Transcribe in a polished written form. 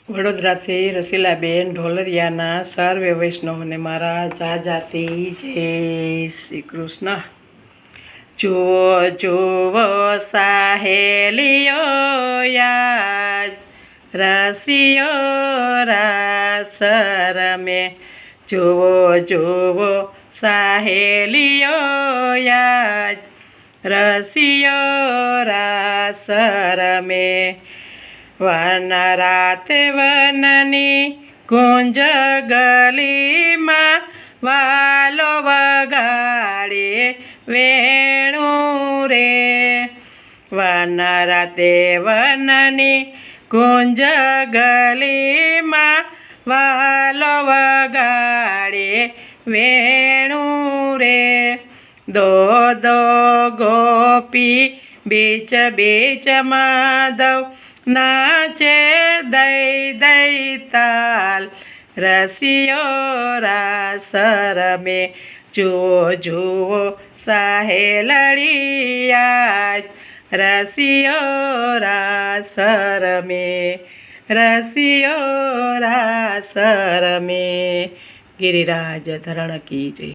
વડોદરાથી રસીલાબેન ઢોલરિયાના સર્વે વૈષ્ણવને મારા જાજાતી જય શ્રી કૃષ્ણ। જુઓ જુઓ સાહેલીઓ યાદ રસિયો રાસ રમે। જુઓ જુઓ સાહેલીઓ યાદ રસિયો રાસ રમે। વન રાતે વનની કુંજ ગલીમાં વાલો વગાડે વેણું રે। વન રાતે વનની કુંજ ગલીમાં વાલો વગાડે વેણું રે। દો દો ગોપી બીચ બીચ માધવ નાચે દઈ દઈ તાલ રસિયો રાસ રમે। જુઓ જુઓ સાહેલડિયા રસિયો રાસ રમે। રસિયો રાસ રમે। ગિરિરાજ ધરણ કી જય।